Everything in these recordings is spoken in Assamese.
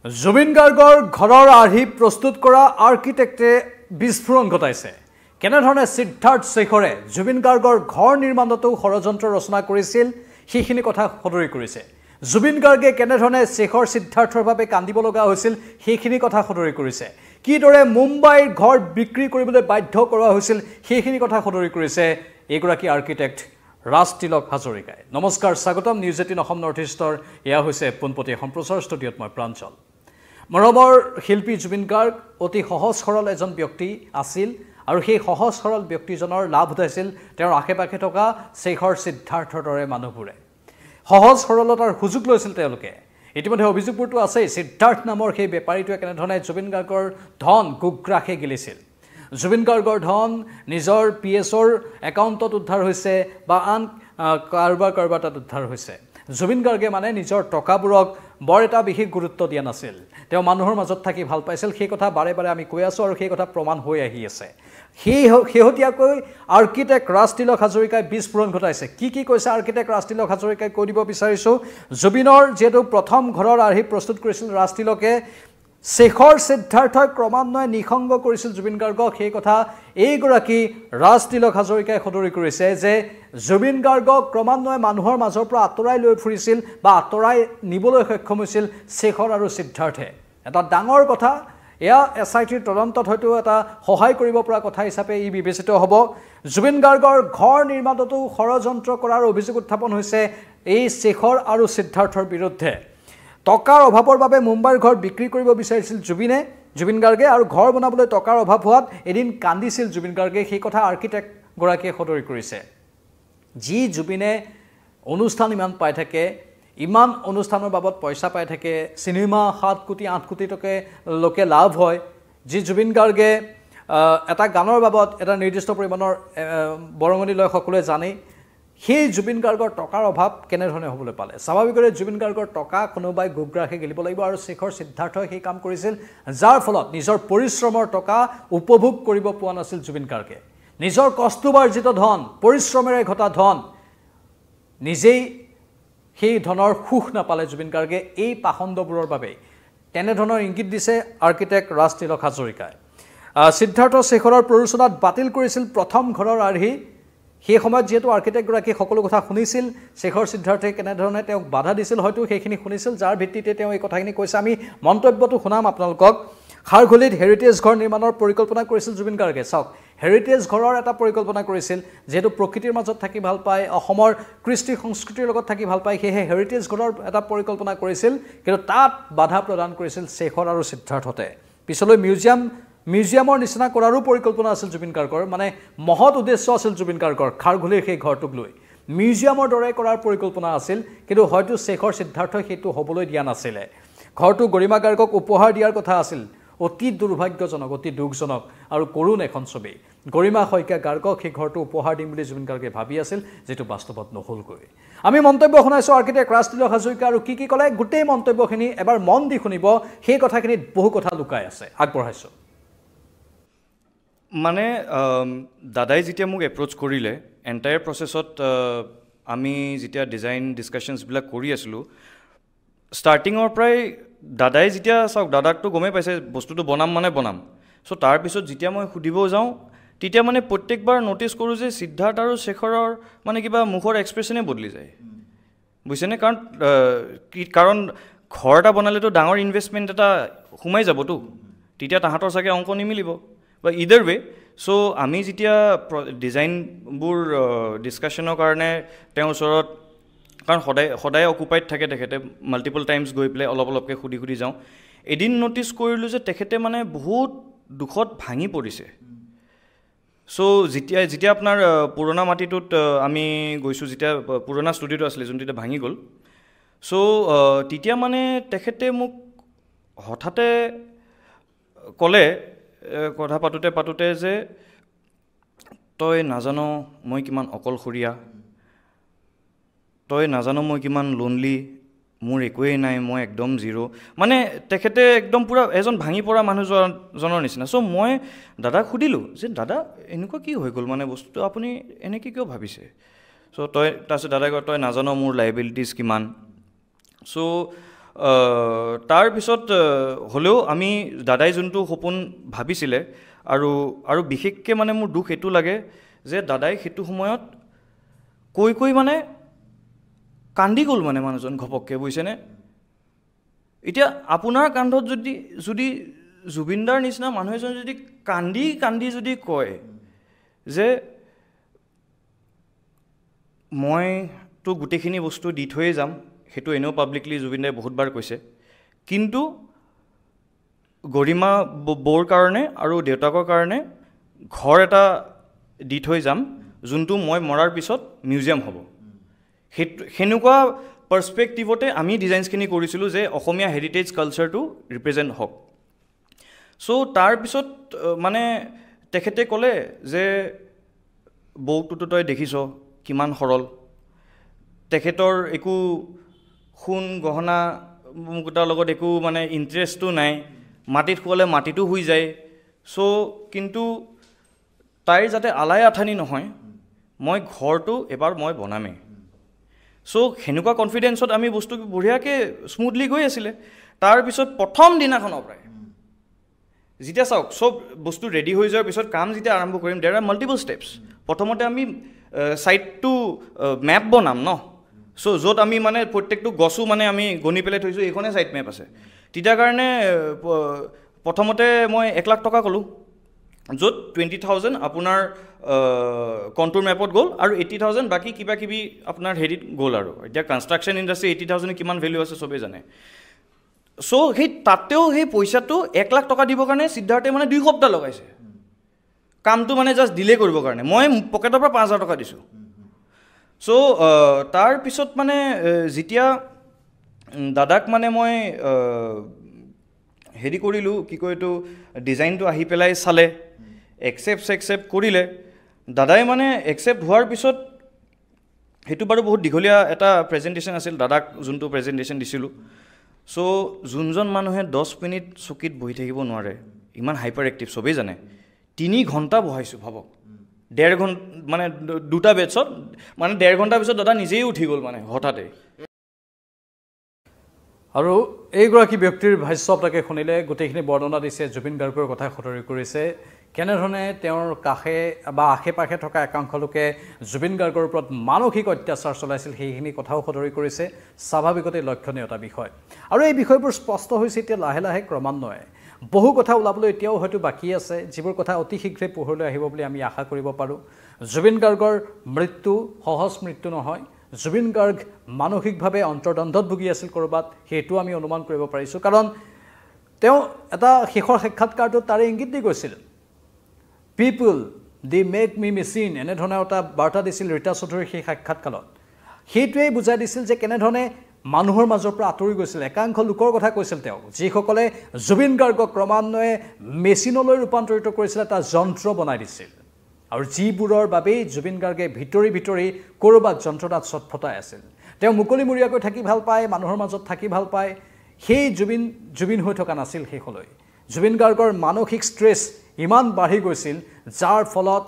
জুবিন গাৰ্গৰ ঘৰৰ আৰ্হি প্ৰস্তুত কৰা আৰ্কিটেক্টে বিস্ফোৰণ ঘটাইছে। কেনেধৰণে সিদ্ধাৰ্থ শেখৰে জুবিন গাৰ্গৰ ঘৰ নিৰ্মাণতো ষড়যন্ত্ৰ ৰচনা কৰিছিল সেইখিনি কথা সদৰি কৰিছে। জুবিন গাৰ্গে কেনেধৰণে শেখৰ সিদ্ধাৰ্থৰ বাবে কান্দিব লগা হৈছিল সেইখিনি কথা সদৰি কৰিছে। কিদৰে মুম্বাইৰ ঘৰ বিক্ৰী কৰিবলৈ বাধ্য কৰা হৈছিল সেইখিনি কথা সদৰি কৰিছে এগৰাকী আৰ্কিটেক্ট ৰাজতিলক হাজৰিকাই। নমস্কাৰ, স্বাগতম নিউজ 18 অসম নৰ্থ ইষ্টৰ এয়া হৈছে পোনপটী সম্প্ৰচাৰ ষ্টুডিঅ'ত মই প্ৰাঞ্চল। মৰমৰ শিল্পী জুবিন গাৰ্গ অতি সহজ সৰল এজন ব্যক্তি আছিল আৰু সেই সহজ সৰল ব্যক্তিজনৰ লাভ উঠাইছিল তেওঁৰ আশে-পাশে থকা শেখৰ সিদ্ধাৰ্থৰ দৰে মানুহবোৰে। সহজ সৰলতাৰ সুযোগ লৈছিল তেওঁলোকে। ইতিমধ্যে অভিযোগবোৰতো আছেই, সিদ্ধাৰ্থ নামৰ সেই বেপাৰীটোৱে কেনেধৰণে জুবিন গাৰ্গৰ ধন গুগ্ৰাসে গিলিছিল। জুবিন গাৰ্গৰ ধন নিজৰ PS-ৰ একাউণ্টত উদ্ধাৰ হৈছে বা আন কাৰোবাৰ তাত উদ্ধাৰ হৈছে। জুবিন গাৰ্গে মানে নিজৰ টকাবোৰক বৰ এটা বিশেষ গুৰুত্ব দিয়া নাছিল। তেওঁ মানুহৰ মাজত থাকি ভাল পাইছিল, সেই কথা বাৰে বাৰে আমি কৈ আছোঁ আৰু সেই কথা প্ৰমাণ হৈ আহি আছে। শেহতীয়াকৈ আৰ্কিটেক্ট ৰাজতিলক হাজৰিকাই বিস্ফোৰণ ঘটাইছে। কি কৈছে আৰ্কিটেক্ট ৰাজতিলক হাজৰিকাই কৈ দিব বিচাৰিছোঁ। জুবিনৰ যিহেতু প্ৰথম ঘৰৰ আৰ্হি প্ৰস্তুত কৰিছিল ৰাজতিলকে, শেখৰ সিদ্ধাৰ্থই ক্ৰমান্বয়ে নিসংগ কৰিছিল জুবিন গাৰ্গক, সেই কথা এইগৰাকী ৰাজতিলক হাজৰিকাই সদৰি কৰিছে যে জুবিন গাৰ্গক ক্ৰমান্বয়ে মানুহৰ মাজৰ পৰা আঁতৰাই লৈ ফুৰিছিল বা আঁতৰাই নিবলৈ সক্ষম হৈছিল শেখৰ আৰু সিদ্ধাৰ্থে। এটা ডাঙৰ কথা, এয়া SITৰ তদন্তত হয়তো এটা সহায় কৰিব পৰা কথা হিচাপে ই বিবেচিত হ'ব। জুবিন গাৰ্গৰ ঘৰ নিৰ্মাণতো ষড়যন্ত্ৰ কৰাৰ অভিযোগ উত্থাপন হৈছে এই শেখৰ আৰু সিদ্ধাৰ্থৰ বিৰুদ্ধে। টকাৰ অভাৱৰ বাবে মুম্বাইৰ ঘৰ বিক্ৰী কৰিব বিচাৰিছিল জুবিন গাৰ্গে আৰু ঘৰ বনাবলৈ টকাৰ অভাৱ হোৱাত এদিন কান্দিছিল জুবিন গাৰ্গে, সেই কথা আৰ্কিটেক্টগৰাকীয়ে সদৰি কৰিছে। যি জুবিনে অনুষ্ঠান ইমান পাই থাকে, ইমান অনুষ্ঠানৰ বাবদ পইচা পাই থাকে, চিনেমা 7 কোটি 8 কোটি লোকে লাভ হয়, যি জুবিন গাৰ্গে এটা গানৰ বাবদ এটা নিৰ্দিষ্ট পৰিমাণৰ বৰঙণি লয় সকলোৱে জানেই, সেই জুবিন গাৰ্গৰ টকাৰ অভাৱ কেনেধৰণে হ'বলৈ পালে? স্বাভাৱিকতে জুবিন গাৰ্গৰ টকা কোনোবাই গুগ্ৰাসে গিলিব লাগিব আৰু শেখৰ সিদ্ধাৰ্থই সেই কাম কৰিছিল, যাৰ ফলত নিজৰ পৰিশ্ৰমৰ টকা উপভোগ কৰিব পোৱা নাছিল জুবিন গাৰ্গে। নিজৰ কষ্টবাৰ্জিত ধন, পৰিশ্ৰমেৰে ঘটা ধন, নিজেই সেই ধনৰ সুখ নাপালে জুবিন গাৰ্গে এই পাখণ্ডবোৰৰ বাবেই। তেনেধৰণৰ ইংগিত দিছে আৰ্কিটেক্ট ৰাজতিলক হাজৰিকাই। সিদ্ধাৰ্থ শেখৰৰ প্ৰৰোচনাত বাতিল কৰিছিল প্ৰথম ঘৰৰ আৰ্হি। সেই সময়ত যিহেতু আৰ্কিটেক্টগৰাকীয়ে সকলো কথা শুনিছিল, শেখৰ সিদ্ধাৰ্থে কেনেধৰণে তেওঁক বাধা দিছিল হয়তো সেইখিনি শুনিছিল, যাৰ ভিত্তিতে তেওঁ এই কথাখিনি কৈছে। আমি মন্তব্যটো শুনাম আপোনালোকক। খাৰঘুলিত হেৰিটেজ ঘৰ নিৰ্মাণৰ পৰিকল্পনা কৰিছিল জুবিন গাৰ্গে। চাওক, হেৰিটেজ ঘৰৰ এটা পৰিকল্পনা কৰিছিল, যিহেতু প্ৰকৃতিৰ মাজত থাকি ভাল পায়, অসমৰ কৃষ্টি সংস্কৃতিৰ লগত থাকি ভাল পায়, সেয়েহে হেৰিটেজ ঘৰৰ এটা পৰিকল্পনা কৰিছিল, কিন্তু তাত বাধা প্ৰদান কৰিছিল শেখৰ আৰু সিদ্ধাৰ্থতে। পিছলৈ মিউজিয়ামৰ নিচিনা কৰাৰো পৰিকল্পনা আছিল জুবিন গাৰ্গৰ, মানে মহৎ উদ্দেশ্য আছিল জুবিন গাৰ্গৰ খাৰঘুলিৰ সেই ঘৰটোক লৈ। মিউজিয়ামৰ দৰে কৰাৰ পৰিকল্পনা আছিল, কিন্তু হয়তো শেখৰ সিদ্ধাৰ্থই সেইটো হ'বলৈ দিয়া নাছিলে। ঘৰটো গৰিমা গাৰ্গক উপহাৰ দিয়াৰ কথা আছিল। অতি দুৰ্ভাগ্যজনক, অতি দুখজনক আৰু কৰুণ এখন ছবি। গৰিমা শইকীয়া গাৰ্গক সেই ঘৰটো উপহাৰ দিম বুলি জুবিন গাৰ্গে ভাবি আছিল, যিটো বাস্তৱত নহ'লগৈ। আমি মন্তব্য শুনাইছোঁ আৰ্কিটেক্ট ৰাজতিলক হাজৰিকা, আৰু কি ক'লে গোটেই মন্তব্যখিনি এবাৰ মন দি শুনিব। সেই কথাখিনিত বহু কথা লুকাই আছে, আগবঢ়াইছোঁ। মানে দাদাই যেতিয়া মোক এপ্ৰ'চ কৰিলে, এণ্টায়াৰ প্ৰচেছত আমি যেতিয়া ডিজাইন ডিছকাশ্যনছবিলাক কৰি আছিলোঁ, ষ্টাৰ্টিঙৰ পৰাই দাদাই যেতিয়া, চাওক দাদাকতো গমেই পাইছে বস্তুটো বনাম মানে বনাম। ছ' তাৰপিছত যেতিয়া মই সুধিব যাওঁ, তেতিয়া মানে প্ৰত্যেকবাৰ ন'টিছ কৰোঁ যে সিদ্ধাৰ্থ আৰু শেখৰৰ মানে কিবা মুখৰ এক্সপ্ৰেশ্যনেই বদলি যায়, বুজিছেনে? কাৰণ ঘৰ এটা বনালেতো ডাঙৰ ইনভেষ্টমেণ্ট এটা সোমাই যাবতো, তেতিয়া তাহাঁতৰ চাগে অংক নিমিলিব বা ইদাৰ ৱে। ছ' আমি যেতিয়া ডিজাইনবোৰ ডিছকাশ্যনৰ কাৰণে তেওঁৰ ওচৰত, কাৰণ সদায় অকুপাইড থাকে তেখেতে, মাল্টিপল টাইমছ গৈ পেলাই অলপকৈ সুধি যাওঁ, এদিন ন'টিছ কৰিলোঁ যে তেখেতে মানে বহুত দুখত ভাঙি পৰিছে। ছ' যেতিয়া আপোনাৰ পুৰণা মাটিটোত আমি গৈছোঁ, যেতিয়া পুৰণা ষ্টুডিঅ'টো আছিলে যোনটো এতিয়া ভাঙি গ'ল, ছ' তেতিয়া মানে তেখেতে মোক হঠাতে ক'লে, কথা পাতোঁতে যে তই নাজানো মই কিমান অকলশৰীয়া, তই নাজানো মই কিমান লোনলি, মোৰ একোৱেই নাই, মই একদম জিৰ'। মানে তেখেতে একদম পূৰা এজন ভাঙি পৰা মানুহজনৰ নিচিনা। ছ' মই দাদাক সুধিলোঁ যে দাদা এনেকুৱা কি হৈ গ'ল, মানে বস্তুটো আপুনি এনেকৈ কিয় ভাবিছে? ছ' তাৰপিছত দাদাই কয় তই নাজানো মোৰ লাইবিলিটিজ কিমান। ছ' তাৰপিছত হ'লেও আমি দাদাই যোনটো সপোন ভাবিছিলে আৰু বিশেষকৈ মানে মোৰ দুখ এইটো লাগে যে দাদাই সেইটো সময়ত কৈ মানে কান্দি গ'ল মানে মানুহজন ঘপককৈ, বুজিছেনে? এতিয়া আপোনাৰ কান্ধত যদি জুবিনদাৰ নিচিনা মানুহ এজন যদি কান্দি যদি কয় যে মইতো গোটেইখিনি বস্তু দি থৈয়ে যাম, সেইটো এনেও পাব্লিকলি জুবিনদাই বহুতবাৰ কৈছে, কিন্তু গৰিমা বৌৰ কাৰণে আৰু দেউতাকৰ কাৰণে ঘৰ এটা দি থৈ যাম, যোনটো মই মৰাৰ পিছত মিউজিয়াম হ'ব। সেনেকুৱা পাৰ্চপেক্টিভতে আমি ডিজাইনছখিনি কৰিছিলোঁ যে অসমীয়া হেৰিটেজ কালচাৰটো ৰিপ্ৰেজেণ্ট হওক। চ' তাৰপিছত মানে তেখেতে ক'লে যে বৌকটোতো তই দেখিছ কিমান সৰল, তেখেতৰ একো সোণ গহনা মুকুতাৰ লগত একো মানে ইণ্টাৰেষ্টটো নাই, মাটিত শুৱালে মাটিতো শুই যায়। চ' কিন্তু তাইৰ যাতে আলাই আঠানি নহয়, মই ঘৰটো এবাৰ মই বনামেই। চ' সেনেকুৱা কনফিডেঞ্চত আমি বস্তু বঢ়িয়াকৈ স্মুথলি গৈ আছিলে। তাৰপিছত প্ৰথম দিনাখনৰ পৰাই যেতিয়া চাওক চব বস্তু ৰেডি হৈ যোৱাৰ পিছত কাম যেতিয়া আৰম্ভ কৰিম, দেৰ আৰ মাল্টিপল ষ্টেপছ। প্ৰথমতে আমি ছাইটটো মেপ বনাম ন, চ' য'ত আমি মানে প্ৰত্যেকটো গছো মানে আমি গণি পেলাই থৈছোঁ, এইখনে ছাইট মেপ আছে। তেতিয়া কাৰণে প্ৰথমতে মই 1 লাখ টকা ক'লোঁ, য'ত 20,000 আপোনাৰ কণ্টুৰ মেপত গ'ল আৰু 80,000 বাকী কিবা কিবি আপোনাৰ হেৰিত গ'ল। আৰু এতিয়া কনষ্ট্ৰাকশ্যন ইণ্ডাষ্ট্ৰী 80,000 কিমান ভেলু আছে চবেই জানে। চ' তাতেও সেই পইচাটো 1 লাখ টকা দিবৰ কাৰণে সিদ্ধাৰ্থে মানে 2 সপ্তাহ লগাইছে কামটো মানে জাষ্ট ডিলে কৰিবৰ কাৰণে। মই পকেটৰ পৰা 5,000 টকা দিছোঁ। চ' তাৰপিছত মানে যেতিয়া দাদাক মানে মই হেৰি কৰিলোঁ, কি কয় এইটো, ডিজাইনটো আহি পেলাই চালে, একচেপ্ট কৰিলে। দাদাই মানে একচেপ্ট হোৱাৰ পিছত সেইটো বাৰু বহুত দীঘলীয়া এটা প্ৰেজেণ্টেশ্যন আছিল, দাদাক যোনটো প্ৰেজেণ্টেশ্যন দিছিলোঁ। চ' যোনজন মানুহে 10 মিনিট চকীত বহি থাকিব নোৱাৰে, ইমান হাইপাৰ এক্টিভ চবেই জানে, 3 ঘণ্টা বহাইছোঁ ভাবক। 1.5 ঘণ্টা মানে 2টা বেটছত মানে 1.5 ঘণ্টাৰ পিছত দাদা নিজেই উঠি গ'ল মানে হঠাতে। আৰু এইগৰাকী ব্যক্তিৰ ভাষ্য আপোনালোকে শুনিলে, গোটেইখিনি বৰ্ণনা দিছে, জুবিন গাৰ্গৰ কথা সতৰি কৰিছে, কেনেধৰণে তেওঁৰ কাষে বা আশে পাশে থকা একাংশ লোকে জুবিন গাৰ্গৰ ওপৰত মানসিক অত্যাচাৰ চলাইছিল, সেইখিনি কথাও সতৰি কৰিছে। স্বাভাৱিকতে লক্ষণীয় এটা বিষয়। আৰু এই বিষয়বোৰ স্পষ্ট হৈছে এতিয়া লাহে লাহে ক্ৰমান্বয়ে। বহু কথা ওলাবলৈ এতিয়াও হয়তো বাকী আছে, যিবোৰ কথা অতি শীঘ্ৰে পোহৰলৈ আহিব বুলি আমি আশা কৰিব পাৰোঁ। জুবিন গাৰ্গৰ মৃত্যু সহজ মৃত্যু নহয়। জুবিন গাৰ্গ মানসিকভাৱে অন্তৰ্দ্বন্দ্বত ভুগি আছিল ক'ৰবাত, সেইটো আমি অনুমান কৰিব পাৰিছোঁ। কাৰণ তেওঁ এটা শেষৰ সাক্ষাৎকাৰটোত তাৰে ইংগিত দি গৈছিল, পিপুল দি মেক মি মেচিন, এনেধৰণৰ এটা বাৰ্তা দিছিল ৰীতা চৌধুৰীৰ সেই সাক্ষাৎকালত। সেইটোৱেই বুজাই দিছিল যে কেনেধৰণে মানুহৰ মাজৰ পৰা আঁতৰি গৈছিল। একাংশ লোকৰ কথা কৈছিল তেওঁ, যিসকলে জুবিন গাৰ্গক ক্ৰমান্বয়ে মেচিনলৈ ৰূপান্তৰিত কৰিছিল, এটা যন্ত্ৰ বনাই দিছিল। আৰু যিবোৰৰ বাবেই জুবিন গাৰ্গে ভিতৰি ক'ৰবাত যন্ত্ৰণাত চটফটাই আছিল। তেওঁ মুকলিমূৰীয়াকৈ থাকি ভাল পায়, মানুহৰ মাজত থাকি ভাল পায়। সেই জুবিন হৈ থকা নাছিল শেষলৈ। জুবিন গাৰ্গৰ মানসিক ষ্ট্ৰেছ ইমান বাঢ়ি গৈছিল, যাৰ ফলত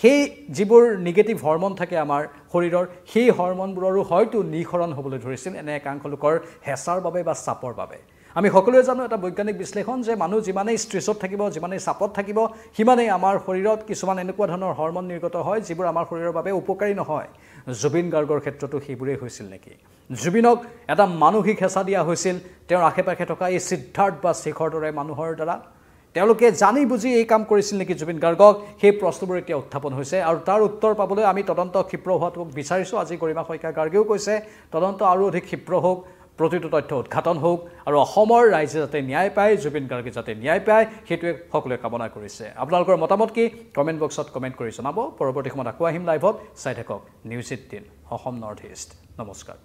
সেই যিবোৰ নিগেটিভ হৰমন থাকে আমাৰ শৰীৰৰ, সেই হৰমনবোৰৰো হয়তো নিঃসৰণ হ'বলৈ ধৰিছিল এনে একাংশ লোকৰ হেঁচাৰ বাবে বা চাপৰ বাবে। আমি সকলোৱে জানো এটা বৈজ্ঞানিক বিশ্লেষণ যে মানুহ যিমানেই ষ্ট্ৰেছত থাকিব, যিমানেই চাপত থাকিব, সিমানেই আমাৰ শৰীৰত কিছুমান এনেকুৱা ধৰণৰ হৰমন নিৰ্গত হয় যিবোৰ আমাৰ শৰীৰৰ বাবে উপকাৰী নহয়। জুবিন গাৰ্গৰ ক্ষেত্ৰতো সেইবোৰেই হৈছিল নেকি? জুবিনক এটা মানসিক হেঁচা দিয়া হৈছিল তেওঁৰ আশে পাশে থকা এই সিদ্ধাৰ্থ বা শেখৰ দৰে মানুহৰ দ্বাৰা। তেওঁলোকে জানি বুজি এই কাম কৰিছিল নেকি জুবিন গাৰ্গক? সেই প্ৰশ্নবোৰ এতিয়া উত্থাপন হৈছে আৰু তাৰ উত্তৰ পাবলৈ আমি তদন্ত ক্ষীপ্ৰ হোৱাটো বিচাৰিছোঁ। আজি গৰিমা শইকীয়া গাৰ্গেও কৈছে তদন্ত আৰু অধিক ক্ষীপ্ৰ হওক, প্ৰতিটো তথ্য উদ্ঘাটন হওক আৰু অসমৰ ৰাইজে যাতে ন্যায় পায়, জুবিন গাৰ্গে যাতে ন্যায় পায়, সেইটোৱে সকলোৱে কামনা কৰিছে। আপোনালোকৰ মতামত কি কমেণ্ট বক্সত কমেণ্ট কৰি জনাব। পৰৱৰ্তী সময়ত আকৌ আহিম লাইভত। চাই থাকক নিউজ 18 অসম নৰ্থ ইষ্ট। নমস্কাৰ।